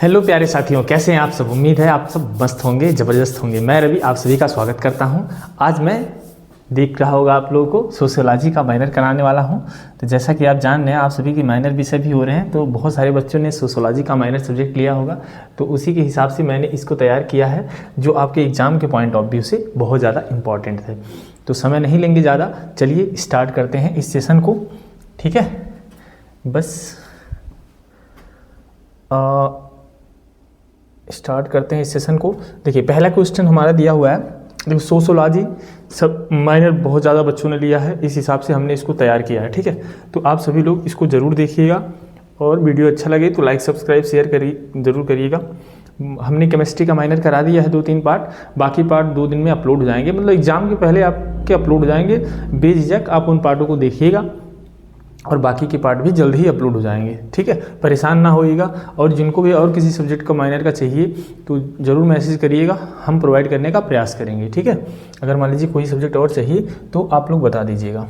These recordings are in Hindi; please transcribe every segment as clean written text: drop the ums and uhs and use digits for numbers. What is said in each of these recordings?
हेलो प्यारे साथियों, कैसे हैं आप सब। उम्मीद है आप सब मस्त होंगे, ज़बरदस्त होंगे। मैं रवि आप सभी का स्वागत करता हूं। आज मैं देख रहा होगा आप लोगों को सोशियोलॉजी का माइनर कराने वाला हूं। तो जैसा कि आप जान रहे हैं, आप सभी की माइनर विषय भी हो रहे हैं, तो बहुत सारे बच्चों ने सोशियोलॉजी का माइनर सब्जेक्ट लिया होगा। तो उसी के हिसाब से मैंने इसको तैयार किया है, जो आपके एग्ज़ाम के पॉइंट ऑफ व्यू से बहुत ज़्यादा इम्पॉर्टेंट है। तो समय नहीं लेंगे ज़्यादा, चलिए स्टार्ट करते हैं इस सेशन को। ठीक है, बस स्टार्ट करते हैं इस सेशन को। देखिए, पहला क्वेश्चन हमारा दिया हुआ है। देखो, सोशियोलॉजी सब माइनर बहुत ज़्यादा बच्चों ने लिया है, इस हिसाब से हमने इसको तैयार किया है। ठीक है, तो आप सभी लोग इसको ज़रूर देखिएगा, और वीडियो अच्छा लगे तो लाइक सब्सक्राइब शेयर ज़रूर करिएगा। हमने केमिस्ट्री का माइनर करा दिया है 2-3 पार्ट, बाकी पार्ट 2 दिन में अपलोड हो जाएंगे, मतलब एग्ज़ाम के पहले आपके अपलोड हो जाएंगे। बेझिझक आप उन पार्टों को देखिएगा, और बाकी के पार्ट भी जल्द ही अपलोड हो जाएंगे। ठीक है, परेशान ना होइएगा। और जिनको भी और किसी सब्जेक्ट का माइनर का चाहिए तो ज़रूर मैसेज करिएगा, हम प्रोवाइड करने का प्रयास करेंगे। ठीक है, अगर मान लीजिए कोई सब्जेक्ट और चाहिए तो आप लोग बता दीजिएगा।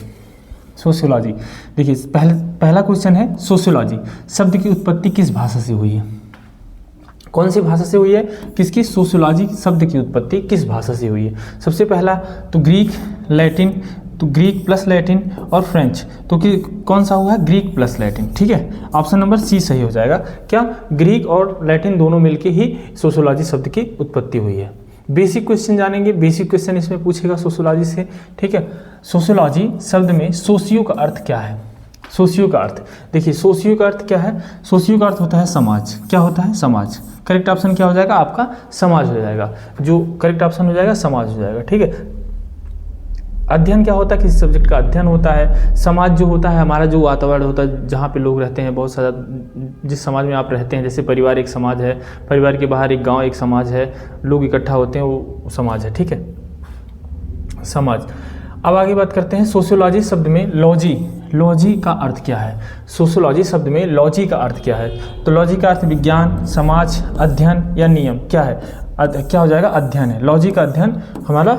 सोशियोलॉजी, देखिए पहला क्वेश्चन है, सोशियोलॉजी शब्द की उत्पत्ति किस भाषा से हुई है? कौन सी भाषा से हुई है? किसकी? सोशियोलॉजी शब्द की उत्पत्ति किस भाषा से हुई है? सबसे पहला तो ग्रीक, लैटिन, तो ग्रीक प्लस लैटिन और फ्रेंच, तो कि कौन सा हुआ है? Greek plus Latin. ठीक है, ऑप्शन नंबर सी सही हो जाएगा। क्या? ग्रीक और लैटिन दोनों मिलके ही सोशियोलॉजी शब्द की उत्पत्ति हुई है। बेसिक क्वेश्चन जानेंगे, बेसिक क्वेश्चन इसमें पूछेगा सोशियोलॉजी से। ठीक है, सोशियोलॉजी शब्द में सोशियो का अर्थ क्या है? सोशियो का अर्थ, देखिए सोशियो का अर्थ क्या है? सोशियो का अर्थ होता है समाज। क्या होता है? समाज। करेक्ट ऑप्शन क्या हो जाएगा आपका? समाज हो जाएगा। जो करेक्ट ऑप्शन हो जाएगा समाज हो जाएगा। ठीक है, अध्ययन क्या होता है? किसी सब्जेक्ट का अध्ययन होता है। समाज जो होता है हमारा जो वातावरण होता है, जहाँ पे लोग रहते हैं, बहुत सारा, जिस समाज में आप रहते हैं, जैसे परिवार एक समाज है, परिवार के बाहर एक गांव एक समाज है, लोग इकट्ठा होते हैं, वो समाज है। ठीक है, समाज। अब आगे बात करते हैं, सोशियोलॉजी शब्द में लॉजी, लॉजी का अर्थ क्या है? सोशियोलॉजी शब्द में लॉजी का अर्थ क्या है? तो लॉजी का अर्थ विज्ञान, समाज, अध्ययन या नियम। क्या है? क्या हो जाएगा? अध्ययन है। लॉजी का अध्ययन हमारा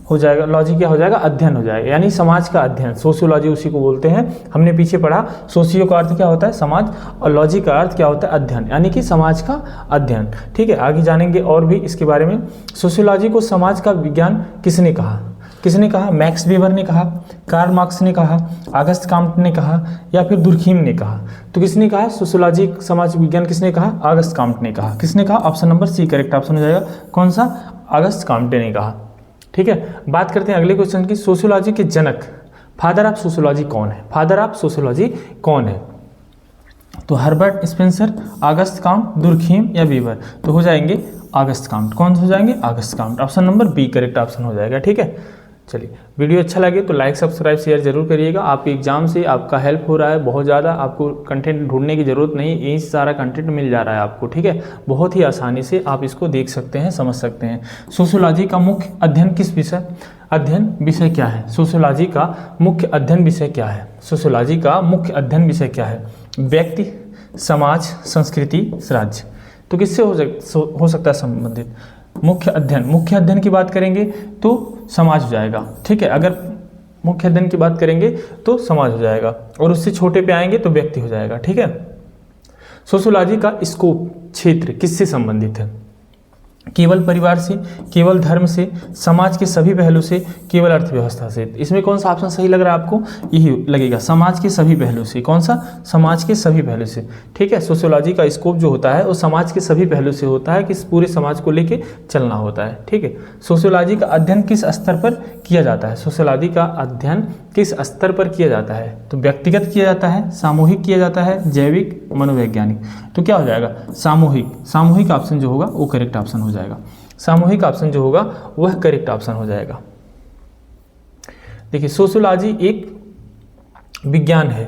हो जाएगा, लॉजी क्या हो जाएगा? अध्ययन हो जाएगा, यानी समाज का अध्ययन। सोशियोलॉजी उसी को बोलते हैं। हमने पीछे पढ़ा, सोशियो का अर्थ क्या होता है? समाज, और लॉजी का अर्थ क्या होता है? अध्ययन, यानी कि समाज का अध्ययन। ठीक है, आगे जानेंगे और भी इसके बारे में। सोशियोलॉजी को समाज का विज्ञान किसने कहा? किसने कहा? मैक्स वेबर ने कहा, कार्ल मार्क्स ने कहा, ऑगस्ट कॉम्टे ने कहा, या फिर दुर्खीम ने कहा? तो किसने कहा सोशियोलॉजी समाज विज्ञान? किसने कहा? ऑगस्ट कॉम्टे ने कहा। किसने कहा? Option number C correct option हो जाएगा। कौन सा? ऑगस्ट कॉम्टे ने कहा। ठीक है, बात करते हैं अगले क्वेश्चन की। सोशियोलॉजी के जनक, फादर ऑफ सोशियोलॉजी कौन है? फादर ऑफ सोशियोलॉजी कौन है? तो Herbert Spencer, August Comte, Durkheim या वीवर? तो हो जाएंगे ऑगस्ट कॉम्टे। कौन हो जाएंगे? Auguste Comte. Option number B correct option हो जाएगा। ठीक है, चलिए, वीडियो अच्छा लगे तो लाइक सब्सक्राइब शेयर जरूर करिएगा। आपके एग्जाम से आपका हेल्प हो रहा है बहुत ज़्यादा, आपको कंटेंट ढूंढने की ज़रूरत नहीं, यही सारा कंटेंट मिल जा रहा है आपको। ठीक है, बहुत ही आसानी से आप इसको देख सकते हैं, समझ सकते हैं। सोशियोलॉजी का मुख्य अध्ययन किस विषय? अध्ययन विषय क्या है? सोशियोलॉजी का मुख्य अध्ययन विषय क्या है? सोशियोलॉजी का मुख्य अध्ययन विषय क्या है? व्यक्ति, समाज, संस्कृति, राज्य। तो किससे हो सकता है संबंधित? मुख्य अध्ययन की बात करेंगे तो समाज हो जाएगा। ठीक है, अगर मुख्य अध्ययन की बात करेंगे तो समाज हो जाएगा, और उससे छोटे पे आएंगे तो व्यक्ति हो जाएगा। ठीक है, सोशियोलॉजी का स्कोप, क्षेत्र किससे संबंधित है? केवल परिवार से, केवल धर्म से, समाज के सभी पहलू से, केवल अर्थव्यवस्था से? इसमें कौन सा ऑप्शन सही लग रहा है आपको? यही लगेगा, समाज के सभी पहलू से। कौन सा? समाज के सभी पहलू से। ठीक है, सोशियोलॉजी का स्कोप जो होता है वो समाज के सभी पहलू से होता है, कि पूरे समाज को लेके चलना होता है। ठीक है, सोशियोलॉजी का अध्ययन किस स्तर पर किया जाता है? सोशियोलॉजी का अध्ययन किस स्तर पर किया जाता है? तो व्यक्तिगत किया जाता है, सामूहिक किया जाता है, जैविक, मनोवैज्ञानिक? तो क्या हो जाएगा? सामूहिक। सामूहिक ऑप्शन जो होगा वो करेक्ट ऑप्शन हो जाएगा। सामूहिक ऑप्शन जो होगा वह करेक्ट ऑप्शन हो जाएगा। देखिए, सोशियोलॉजी एक विज्ञान है,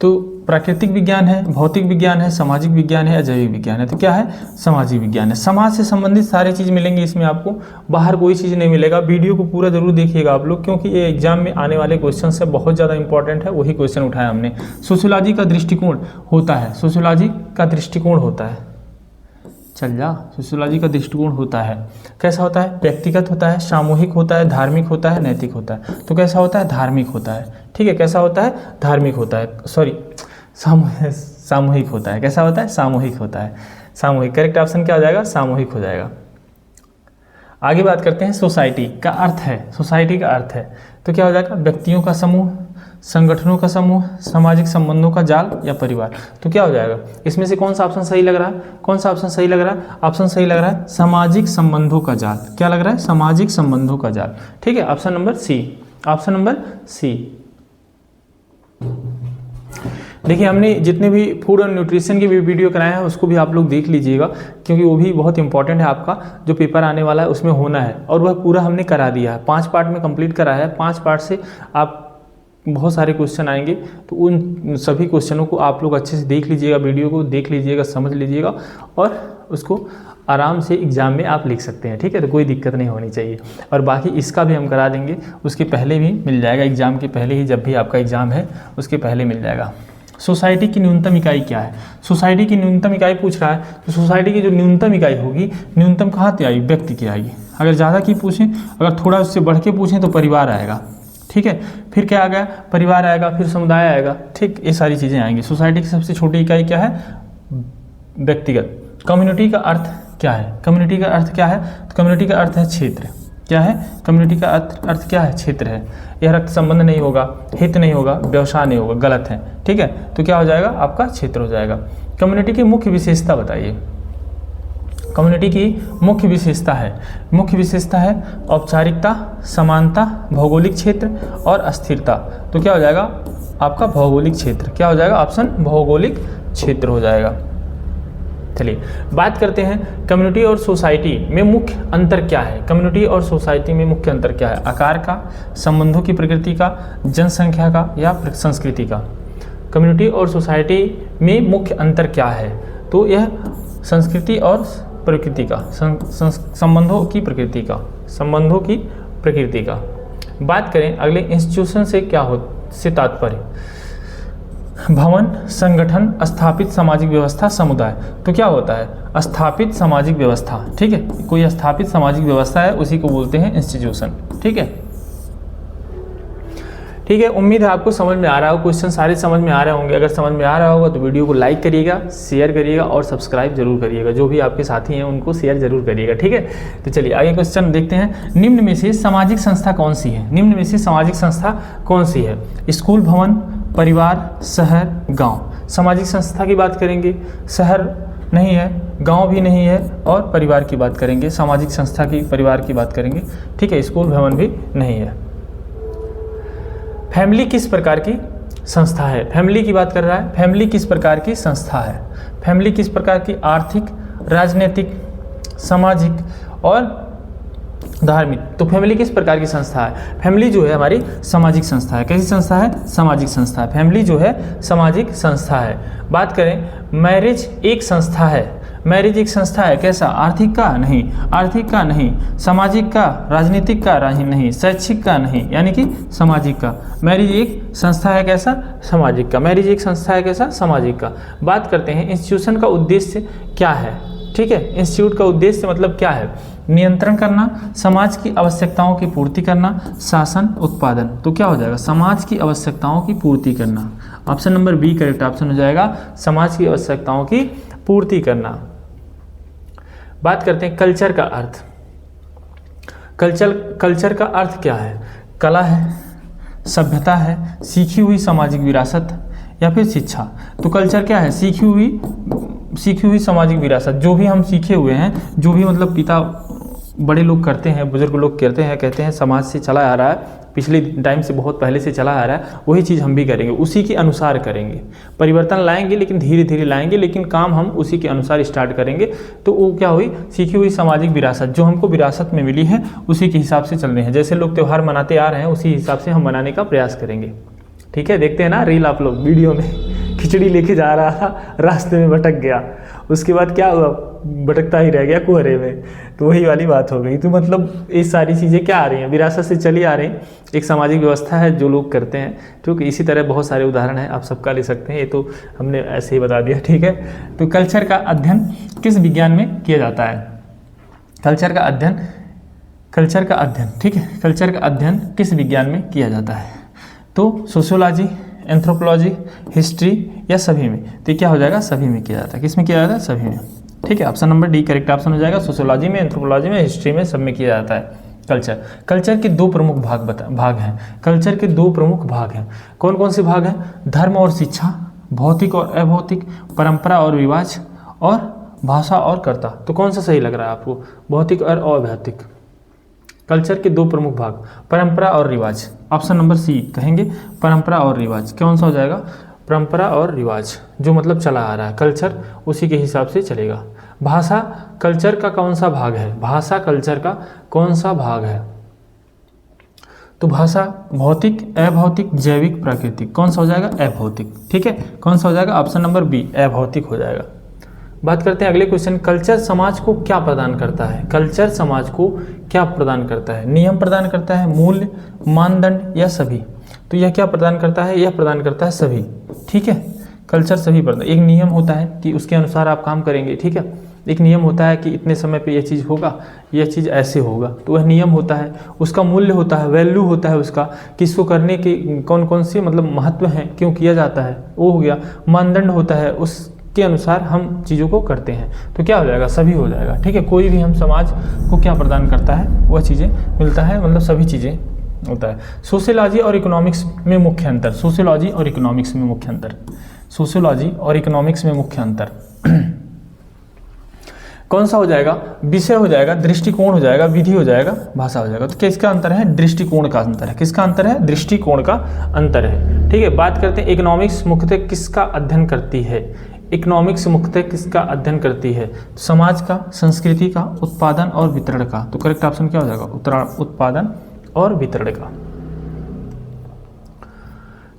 तो प्राकृतिक विज्ञान है, भौतिक विज्ञान है, सामाजिक विज्ञान है या जैविक विज्ञान है? तो क्या है? सामाजिक विज्ञान है। समाज से संबंधित सारी चीज़ मिलेंगी इसमें आपको, बाहर कोई चीज़ नहीं मिलेगा। वीडियो को पूरा जरूर देखिएगा आप लोग, क्योंकि ये एग्जाम में आने वाले क्वेश्चन से बहुत ज़्यादा इंपॉर्टेंट है, वही क्वेश्चन उठाया हमने। सोशियोलॉजी का दृष्टिकोण होता है, सोशियोलॉजी का दृष्टिकोण होता है, चल जा, सोशियोलॉजी का दृष्टिकोण होता है, कैसा होता है? व्यक्तिगत होता है, सामूहिक होता है, धार्मिक होता है, नैतिक होता है? तो कैसा होता है? धार्मिक होता है। ठीक है, कैसा होता है? धार्मिक होता है, सॉरी सामूहिक होता है। कैसा होता है? सामूहिक होता है। सामूहिक, करेक्ट ऑप्शन क्या हो जाएगा? सामूहिक हो जाएगा। आगे बात करते हैं सोसाइटी का अर्थ है। सोसाइटी का अर्थ है तो क्या हो जाएगा? व्यक्तियों का समूह, संगठनों का समूह, सामाजिक संबंधों का जाल या परिवार। तो क्या हो जाएगा? इसमें से कौन सा ऑप्शन सही लग रहा है? कौन सा ऑप्शन सही लग रहा है? ऑप्शन सही लग रहा है सामाजिक संबंधों का जाल। क्या लग रहा है? सामाजिक संबंधों का जाल। ठीक है, option number C. Option number C. देखिए, हमने जितने भी फूड और न्यूट्रिशन की भी वीडियो कराए हैं उसको भी आप लोग देख लीजिएगा, क्योंकि वो भी बहुत इंपॉर्टेंट है। आपका जो पेपर आने वाला है उसमें होना है, और वह पूरा हमने करा दिया है। 5 पार्ट में कंप्लीट करा है। 5 पार्ट से आप बहुत सारे क्वेश्चन आएंगे, तो उन सभी क्वेश्चनों को आप लोग अच्छे से देख लीजिएगा, वीडियो को देख लीजिएगा, समझ लीजिएगा, और उसको आराम से एग्ज़ाम में आप लिख सकते हैं। ठीक है, तो कोई दिक्कत नहीं होनी चाहिए। और बाकी इसका भी हम करा देंगे, उसके पहले भी मिल जाएगा, एग्ज़ाम के पहले ही, जब भी आपका एग्ज़ाम है उसके पहले मिल जाएगा। सोसाइटी की न्यूनतम इकाई क्या है? सोसाइटी की न्यूनतम इकाई पूछ रहा है, तो सोसाइटी की जो न्यूनतम इकाई होगी, न्यूनतम कहाँ से आएगी? व्यक्ति की आएगी। अगर ज़्यादा की पूछें, अगर थोड़ा उससे बढ़ के पूछें तो परिवार आएगा। ठीक है, फिर क्या आ गया? परिवार आएगा, फिर समुदाय आएगा। ठीक, ये सारी चीज़ें आएंगी। सोसाइटी की सबसे छोटी इकाई क्या है? व्यक्तिगत। कम्युनिटी का अर्थ क्या है? कम्युनिटी का अर्थ क्या है? तो कम्युनिटी का अर्थ है क्षेत्र। क्या है? कम्युनिटी का अर्थ क्या है? क्षेत्र है। यह रक्त संबंध नहीं होगा, हित नहीं होगा, व्यवसाय नहीं होगा, गलत है। ठीक है, तो क्या हो जाएगा? आपका क्षेत्र हो जाएगा। कम्युनिटी की मुख्य विशेषता बताइए। कम्युनिटी की मुख्य विशेषता है, मुख्य विशेषता है औपचारिकता, समानता, भौगोलिक क्षेत्र और अस्थिरता। तो क्या हो जाएगा? आपका भौगोलिक क्षेत्र। क्या हो जाएगा? ऑप्शन भौगोलिक क्षेत्र हो जाएगा। चलिए बात करते हैं कम्युनिटी और सोसाइटी में मुख्य अंतर क्या है। कम्युनिटी और सोसाइटी में मुख्य अंतर क्या है? आकार का, संबंधों की प्रकृति का, जनसंख्या का या संस्कृति का। कम्युनिटी और सोसाइटी में मुख्य अंतर क्या है? तो यह संस्कृति और प्रकृति का, संबंधों की प्रकृति का, संबंधों की प्रकृति का। बात करें अगले इंस्टीट्यूशन से, क्या हो से तात्पर्य? भवन, संगठन, स्थापित सामाजिक व्यवस्था, समुदाय। तो क्या होता है? स्थापित सामाजिक व्यवस्था। ठीक है, कोई स्थापित सामाजिक व्यवस्था है उसी को बोलते हैं इंस्टीट्यूशन। ठीक है, ठीक है, उम्मीद है आपको समझ में आ रहा हो, क्वेश्चन सारे समझ में आ रहे होंगे। अगर समझ में आ रहा होगा तो वीडियो को लाइक करिएगा, शेयर करिएगा और सब्सक्राइब जरूर करिएगा। जो भी आपके साथी हैं उनको शेयर जरूर करिएगा। ठीक है, तो चलिए आगे क्वेश्चन देखते हैं। निम्न में से सामाजिक संस्था कौन सी है? निम्न में से सामाजिक संस्था कौन सी है? स्कूल, भवन, परिवार, शहर, गाँव। सामाजिक संस्था की बात करेंगे, शहर नहीं है, गांव भी नहीं है, और परिवार की बात करेंगे। सामाजिक संस्था की, परिवार की बात करेंगे। ठीक है, स्कूल, भवन भी नहीं है। फैमिली किस प्रकार की संस्था है? फैमिली की बात कर रहा है। फैमिली किस प्रकार की संस्था है? फैमिली किस प्रकार की? आर्थिक, राजनीतिक, सामाजिक और धार्मिक। तो फैमिली किस प्रकार की संस्था है? फैमिली जो है हमारी सामाजिक संस्था है। कैसी संस्था है? सामाजिक संस्था है। फैमिली जो है सामाजिक संस्था है। बात करें मैरिज एक संस्था है। मैरिज एक संस्था है। कैसा? आर्थिक का नहीं, आर्थिक का नहीं, सामाजिक का, राजनीतिक का नहीं, शैक्षिक का नहीं, यानी कि सामाजिक का। मैरिज एक संस्था है। कैसा? सामाजिक का। मैरिज एक संस्था है। कैसा? सामाजिक का। बात करते हैं इंस्टीट्यूशन का उद्देश्य क्या है। ठीक है, इंस्टीट्यूट का उद्देश्य मतलब क्या है? नियंत्रण करना, समाज की आवश्यकताओं की पूर्ति करना, शासन, उत्पादन। तो क्या हो जाएगा? समाज की आवश्यकताओं की पूर्ति करना। Option number B correct option हो जाएगा, समाज की आवश्यकताओं की पूर्ति करना। बात करते हैं कल्चर का अर्थ। कल्चर का अर्थ क्या है? कला है, सभ्यता है, सीखी हुई सामाजिक विरासत या फिर शिक्षा। तो कल्चर क्या है? सीखी हुई सामाजिक विरासत। जो भी हम सीखे हुए हैं, जो भी मतलब पिता बड़े लोग करते हैं, बुजुर्ग लोग करते हैं, कहते हैं समाज से चला आ रहा है, पिछले टाइम से बहुत पहले से चला आ रहा है, वही चीज़ हम भी करेंगे, उसी के अनुसार करेंगे। परिवर्तन लाएंगे लेकिन धीरे धीरे लाएंगे, लेकिन काम हम उसी के अनुसार स्टार्ट करेंगे। तो वो क्या हुई? सीखी हुई सामाजिक विरासत, जो हमको विरासत में मिली है उसी के हिसाब से चल रहे हैं। जैसे लोग त्यौहार मनाते आ रहे हैं उसी हिसाब से हम मनाने का प्रयास करेंगे। ठीक है, देखते हैं ना रील आप लोग, वीडियो में खिचड़ी लेके जा रहा था, रास्ते में भटक गया, उसके बाद क्या हुआ? भटकता ही रह गया कुहरे में। तो वही वाली बात हो गई। तो मतलब ये सारी चीज़ें क्या आ रही हैं? विरासत से चली आ रही हैं। एक सामाजिक व्यवस्था है जो लोग करते हैं। ठीक है, इसी तरह बहुत सारे उदाहरण हैं, आप सबका ले सकते हैं, ये तो हमने ऐसे ही बता दिया। ठीक है, तो कल्चर का अध्ययन किस विज्ञान में किया जाता है? कल्चर का अध्ययन, ठीक है, कल्चर का अध्ययन किस विज्ञान में किया जाता है? तो सोशियोलॉजी, एंथ्रोपोलॉजी, हिस्ट्री या सभी में? तो क्या हो जाएगा, सभी में किया जाता है। किस में किया जाता है, सभी में। ठीक है, option number D correct option हो जाएगा। सोशियोलॉजी में, एंथ्रोपोलॉजी में, हिस्ट्री में, सब में किया जाता है। कल्चर के दो प्रमुख भाग हैं। कल्चर के दो प्रमुख भाग हैं। कौन कौन से भाग हैं? धर्म और शिक्षा, भौतिक और अभौतिक, परंपरा और रिवाज, और भाषा और कर्ता। तो कौन सा सही लग रहा है आपको, भौतिक और अभौतिक? कल्चर के दो प्रमुख भाग, परंपरा और रिवाज। ऑप्शन नंबर सी कहेंगे, परंपरा और रिवाज। कौन सा हो जाएगा, परंपरा और रिवाज, जो मतलब चला आ रहा है कल्चर, उसी के हिसाब से चलेगा। भाषा कल्चर का कौन सा भाग है? भाषा कल्चर का कौन सा भाग है? तो भाषा भौतिक, अभौतिक, जैविक, प्राकृतिक। कौन सा हो जाएगा, अभौतिक। ठीक है, कौन सा हो जाएगा, ऑप्शन नंबर बी अभौतिक हो जाएगा। बात करते हैं अगले क्वेश्चन, कल्चर समाज को क्या प्रदान करता है? कल्चर समाज को क्या प्रदान करता है? नियम प्रदान करता है, मूल्य, मानदंड या सभी? तो यह क्या प्रदान करता है? यह प्रदान करता है सभी। ठीक है, कल्चर सभी प्रदान। एक नियम होता है कि उसके अनुसार आप काम करेंगे। ठीक है, एक नियम होता है कि इतने समय पे यह चीज़ होगा, यह चीज़ ऐसे होगा, तो वह नियम होता है। उसका मूल्य होता है, वैल्यू होता है उसका, कि इसको करने के कौन कौन से मतलब महत्व हैं, क्यों किया जाता है, वो हो गया। मानदंड होता है, उसके अनुसार हम चीज़ों को करते हैं। तो क्या हो जाएगा, सभी हो जाएगा। ठीक है, कोई भी हम समाज को क्या प्रदान करता है, वह चीज़ें मिलता है, मतलब सभी चीज़ें होता है। सोशियोलॉजी और इकोनॉमिक्स में मुख्य अंतर। सोशियोलॉजी और इकोनॉमिक्स में मुख्य अंतर। सोशियोलॉजी और इकोनॉमिक्स में मुख्य अंतर कौन सा हो जाएगा? विषय हो जाएगा, दृष्टिकोण हो जाएगा, विधि हो जाएगा, भाषा हो जाएगा। तो किसका अंतर है? दृष्टिकोण का अंतर है। किसका अंतर है? दृष्टिकोण का अंतर है। ठीक है, बात करते हैं इकोनॉमिक्स मुख्यतः किसका अध्ययन करती है? इकोनॉमिक्स मुख्यतः किसका अध्ययन करती है? समाज का, संस्कृति का, उत्पादन और वितरण का। तो करेक्ट ऑप्शन क्या हो जाएगा? उत्पादन और वितरण का।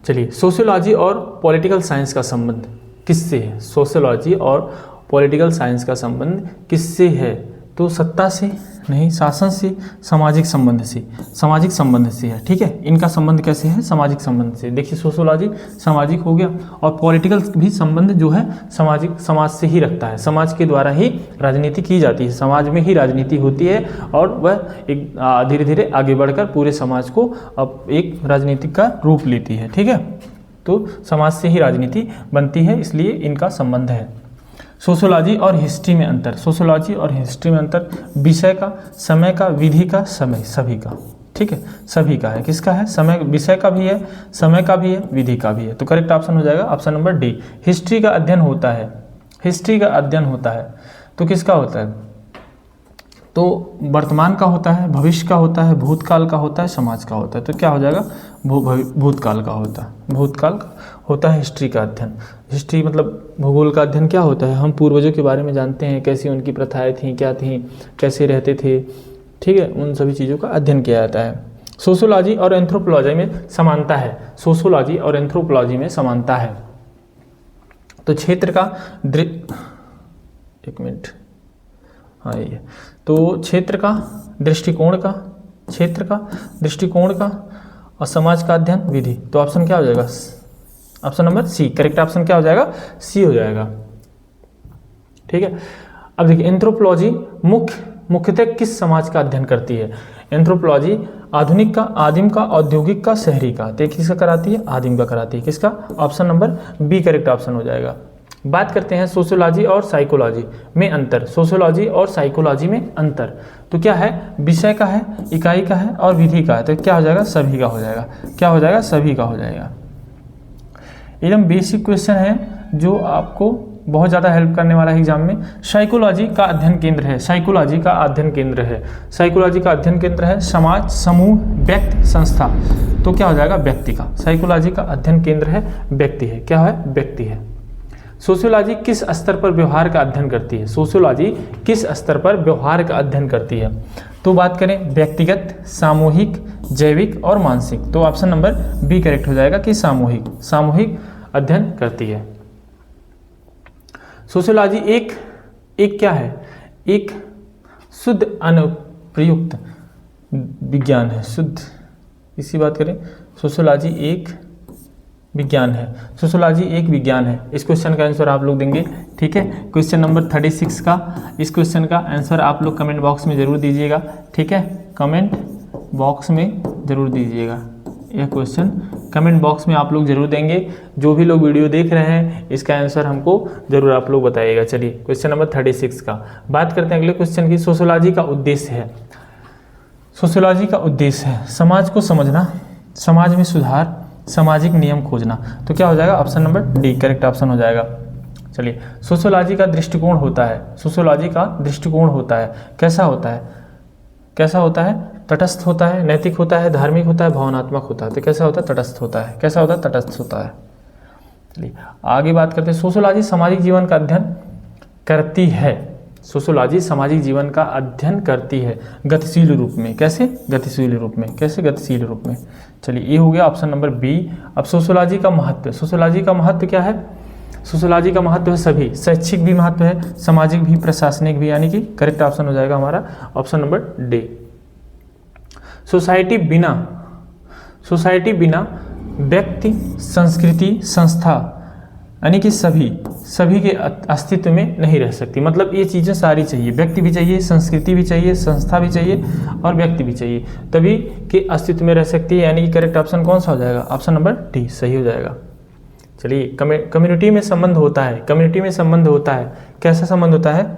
चलिए, सोशियोलॉजी और पॉलिटिकल साइंस का संबंध किससे है? सोशियोलॉजी और पॉलिटिकल साइंस का संबंध किससे है? तो सत्ता से नहीं, शासन से, सामाजिक संबंध से। सामाजिक संबंध से है। ठीक है, इनका संबंध कैसे है? सामाजिक संबंध से। देखिए, सोशियोलॉजी सामाजिक हो गया, और पॉलिटिकल भी संबंध जो है सामाजिक, समाज से ही रखता है। समाज के द्वारा ही राजनीति की जाती है, समाज में ही राजनीति होती है, और वह एक धीरे धीरे आगे बढ़कर पूरे समाज को अब एक राजनीतिक का रूप लेती है। ठीक है, तो समाज से ही राजनीति बनती है, इसलिए इनका संबंध है। सोशियोलॉजी और हिस्ट्री में अंतर। सोशियोलॉजी और हिस्ट्री में अंतर, विषय का, समय का, विधि का, समय, सभी का। ठीक है, सभी का है। किसका है? समय, विषय का भी है, समय का भी है, विधि का भी है। तो करेक्ट ऑप्शन हो जाएगा ऑप्शन नंबर डी। हिस्ट्री का अध्ययन होता है। हिस्ट्री का अध्ययन होता है तो किसका होता है? तो वर्तमान का होता है, भविष्य का होता है, भूतकाल का होता है, समाज का होता है। तो क्या हो जाएगा? भूतकाल का होता है। भूतकाल का होता है हिस्ट्री का अध्ययन। हिस्ट्री मतलब भूगोल का अध्ययन क्या होता है? हम पूर्वजों के बारे में जानते हैं, कैसी उनकी प्रथाएं थीं, क्या थीं, कैसे रहते थे। ठीक है, उन सभी चीज़ों का अध्ययन किया जाता है। सोशियोलॉजी और एंथ्रोपोलॉजी में समानता है। सोशियोलॉजी और एंथ्रोपोलॉजी में समानता है। तो क्षेत्र का एक मिनट, हाँ ये, तो क्षेत्र का, दृष्टिकोण का, क्षेत्र का, दृष्टिकोण का, और समाज का अध्ययन, विधि। तो ऑप्शन क्या हो जाएगा? Option number C. Correct option क्या हो जाएगा? सी हो जाएगा। ठीक है, अब देखिए, एंथ्रोपोलॉजी मुख्यतः किस समाज का अध्ययन करती है? एंथ्रोपोलॉजी आधुनिक का, आदिम का, औद्योगिक का, शहरी का। तो किसका कराती है? आदिम का कराती है। किसका? Option number B correct option हो जाएगा। बात करते हैं सोशियोलॉजी और साइकोलॉजी में अंतर। सोशियोलॉजी और साइकोलॉजी में अंतर तो क्या है? विषय का है, इकाई का है, और विधि का है। तो क्या हो जाएगा? सभी का हो जाएगा। क्या हो जाएगा? सभी का हो जाएगा। एकदम बेसिक क्वेश्चन है जो आपको बहुत ज़्यादा हेल्प करने वाला है एग्जाम में। साइकोलॉजी का अध्ययन केंद्र है। साइकोलॉजी का अध्ययन केंद्र है। साइकोलॉजी का अध्ययन केंद्र है समाज, समूह, व्यक्ति, संस्था। तो क्या हो जाएगा? व्यक्ति का। साइकोलॉजी का अध्ययन केंद्र है, व्यक्ति है। क्या है? व्यक्ति है। सोशियोलॉजी किस स्तर पर व्यवहार का अध्ययन करती है? सोशियोलॉजी किस स्तर पर व्यवहार का अध्ययन करती है? तो बात करें व्यक्तिगत, सामूहिक, जैविक और मानसिक। तो ऑप्शन नंबर बी करेक्ट हो जाएगा कि सामूहिक अध्ययन करती है। सोशियोलॉजी एक क्या है? एक शुद्ध अनुप्रयुक्त विज्ञान है। शुद्ध, इसी बात करें, सोशियोलॉजी एक विज्ञान है। सोशियोलॉजी एक विज्ञान है। इस क्वेश्चन का आंसर आप लोग देंगे। ठीक है, क्वेश्चन नंबर 36 का इस क्वेश्चन का आंसर आप लोग कमेंट बॉक्स में ज़रूर दीजिएगा। ठीक है, कमेंट बॉक्स में ज़रूर दीजिएगा। यह क्वेश्चन कमेंट बॉक्स में आप लोग जरूर देंगे। जो भी लोग वीडियो देख रहे हैं इसका आंसर हमको जरूर आप लोग बताइएगा। चलिए क्वेश्चन नंबर 36 का बात करते हैं अगले क्वेश्चन की। सोशियोलॉजी का उद्देश्य है, सोशियोलॉजी का उद्देश्य है समाज को समझना, समाज में सुधार, सामाजिक नियम खोजना। तो क्या हो जाएगा, option number D correct option हो जाएगा। चलिए सोशियोलॉजी का दृष्टिकोण होता है, सोशियोलॉजी का दृष्टिकोण होता है, कैसा होता है, कैसा होता है, तटस्थ होता है, नैतिक होता है, धार्मिक होता है, भावनात्मक होता है। तो कैसा होता है, तटस्थ होता है। कैसा होता है, तटस्थ होता है। चलिए आगे बात करते हैं। सोशियोलॉजी सामाजिक जीवन का अध्ययन करती है, सोशियोलॉजी सामाजिक जीवन का अध्ययन करती है गतिशील रूप में। कैसे, गतिशील रूप में। कैसे, गतिशील रूप में। चलिए ये हो गया ऑप्शन नंबर बी। अब सोशियोलॉजी का महत्व, सोशियोलॉजी का महत्व क्या है, सोशियोलॉजी का महत्व है सभी, शैक्षिक भी महत्व है, सामाजिक भी, प्रशासनिक भी, यानी कि करेक्ट ऑप्शन हो जाएगा हमारा ऑप्शन नंबर डी। सोसाइटी बिना, सोसाइटी बिना व्यक्ति, संस्कृति, संस्था यानी कि सभी के अस्तित्व में नहीं रह सकती। मतलब ये चीज़ें सारी चाहिए, व्यक्ति भी चाहिए, संस्कृति भी चाहिए, संस्था भी चाहिए और व्यक्ति भी चाहिए, तभी के अस्तित्व में रह सकती है। यानी कि करेक्ट ऑप्शन कौन सा हो जाएगा, ऑप्शन नंबर डी सही हो जाएगा। चलिए कम्युनिटी में संबंध होता है, कम्युनिटी में संबंध होता है, कैसा संबंध होता है,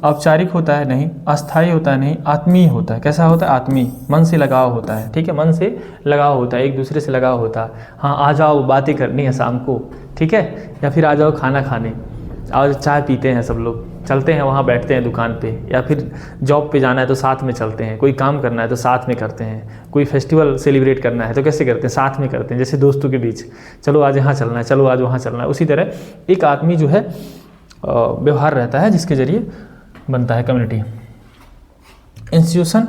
औपचारिक होता है नहीं, अस्थायी होता है नहीं, आत्मीय होता है। कैसा होता है, आत्मीय, मन से लगाव होता है। ठीक है, मन से लगाव होता है, एक दूसरे से लगाव होता है। हाँ आ जाओ बातें करनी है शाम को, ठीक है, या फिर आ जाओ खाना खाने, और चाय पीते हैं सब लोग, चलते हैं वहाँ बैठते हैं दुकान पे, या फिर जॉब पे जाना है तो साथ में चलते हैं, कोई काम करना है तो साथ में करते हैं, कोई फेस्टिवल सेलिब्रेट करना है तो कैसे करते हैं, साथ में करते हैं, जैसे दोस्तों के बीच, चलो आज यहाँ चलना है, चलो आज वहाँ चलना है। उसी तरह एक आदमी जो है व्यवहार रहता है जिसके जरिए बनता है कम्युनिटी। इंस्टीट्यूशन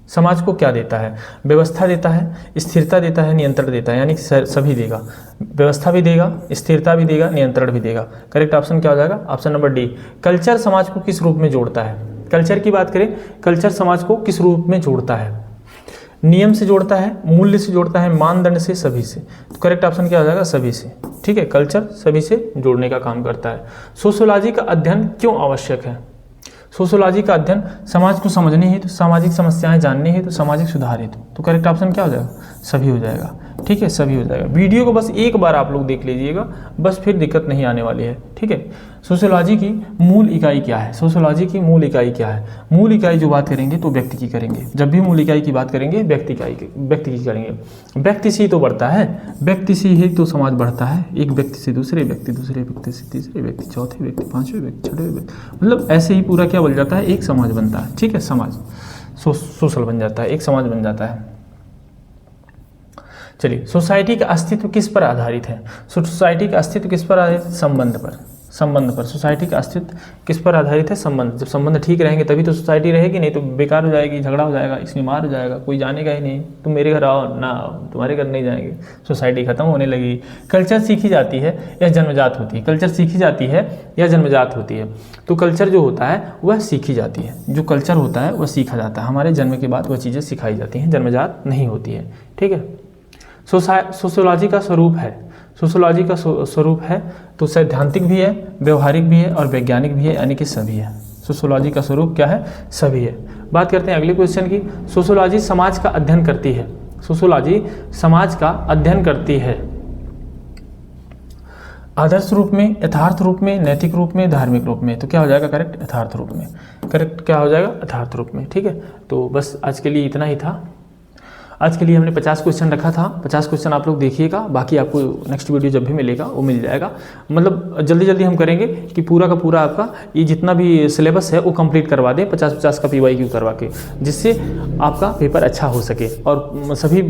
समाज को क्या देता है, व्यवस्था देता है, स्थिरता देता है, नियंत्रण देता है, यानी कि सभी देगा, व्यवस्था भी देगा, स्थिरता भी देगा, नियंत्रण भी देगा। करेक्ट ऑप्शन क्या हो जाएगा, ऑप्शन नंबर डी। कल्चर समाज को किस रूप में जोड़ता है, कल्चर की बात करें, कल्चर समाज को किस रूप में जोड़ता है, नियम से जोड़ता है, मूल्य से जोड़ता है, मानदंड से, सभी से। तो करेक्ट ऑप्शन क्या हो जाएगा, सभी से। ठीक है, कल्चर सभी से जोड़ने का काम करता है। सोशियोलॉजी का अध्ययन क्यों आवश्यक है, सोशियोलॉजी का अध्ययन समाज को समझने हेतु, सामाजिक समस्याएं जानने हेतु, सामाजिक सुधार हेतु। तो करेक्ट ऑप्शन क्या हो जाएगा, सभी हो जाएगा। ठीक है, सभी हो जाएगा। वीडियो को बस एक बार आप लोग देख लीजिएगा, बस फिर दिक्कत नहीं आने वाली है। ठीक है, सोशियोलॉजी की मूल इकाई क्या है, सोशियोलॉजी की मूल इकाई क्या है, मूल इकाई जो बात करेंगे तो व्यक्ति की करेंगे। जब भी मूल इकाई की बात करेंगे व्यक्ति की करेंगे। व्यक्ति से ही तो बढ़ता है, व्यक्ति से ही तो समाज बढ़ता है, एक व्यक्ति से दूसरे व्यक्ति, दूसरे व्यक्ति से तीसरे व्यक्ति, चौथे व्यक्ति, पांचवें व्यक्ति, छठवें व्यक्ति, मतलब ऐसे ही पूरा क्या बन जाता है, एक समाज बनता है। ठीक है, समाज सोशल बन जाता है, एक समाज बन जाता है। चलिए सोसाइटी का अस्तित्व किस पर आधारित है, सोसाइटी का अस्तित्व किस पर आधारित है, संबंध पर, संबंध पर। सोसाइटी का अस्तित्व किस पर आधारित है, संबंध। जब संबंध ठीक रहेंगे तभी तो सोसाइटी रहेगी, नहीं तो बेकार हो जाएगी, झगड़ा हो जाएगा, इसमें मार हो जाएगा, कोई जानेगा ही नहीं, तुम मेरे घर आओ ना आओ, तुम्हारे घर नहीं जाएंगे, सोसाइटी खत्म होने लगेगी। कल्चर सीखी जाती है या जन्मजात होती है, कल्चर सीखी जाती है या जन्मजात होती है। तो कल्चर जो होता है वह सीखी जाती है, जो कल्चर होता है वह सीखा जाता है, हमारे जन्म के बाद वह चीज़ें सिखाई जाती हैं, जन्मजात नहीं होती है। ठीक है, सोशियोलॉजी का स्वरूप है, सोशियोलॉजी का स्वरूप है तो सैद्धांतिक भी है, व्यवहारिक भी है और वैज्ञानिक भी है, यानी कि सभी है। सोशियोलॉजी का स्वरूप क्या है, सभी है। बात करते हैं अगले क्वेश्चन की। सोशियोलॉजी समाज का अध्ययन करती है, सोशियोलॉजी समाज का अध्ययन करती है आदर्श रूप में, यथार्थ रूप में, नैतिक रूप में, धार्मिक रूप में। तो क्या हो जाएगा करेक्ट, यथार्थ रूप में। करेक्ट क्या हो जाएगा, यथार्थ रूप में। ठीक है, तो बस आज के लिए इतना ही था। आज के लिए हमने 50 क्वेश्चन रखा था, 50 क्वेश्चन आप लोग देखिएगा, बाकी आपको नेक्स्ट वीडियो जब भी मिलेगा वो मिल जाएगा। मतलब जल्दी जल्दी हम करेंगे कि पूरा का पूरा आपका ये जितना भी सिलेबस है वो कंप्लीट करवा दें, 50-50 का PYQ करवा के, जिससे आपका पेपर अच्छा हो सके। और सभी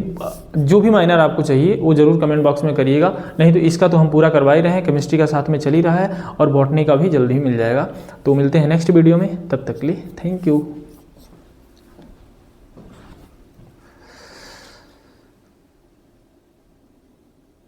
जो भी माइनर आपको चाहिए वो ज़रूर कमेंट बॉक्स में करिएगा, नहीं तो इसका तो हम पूरा करवा ही रहे हैं, केमिस्ट्री का साथ में चल ही रहा है, और बॉटनी का भी जल्दी ही मिल जाएगा। तो मिलते हैं नेक्स्ट वीडियो में, तब तक के लिए थैंक यू।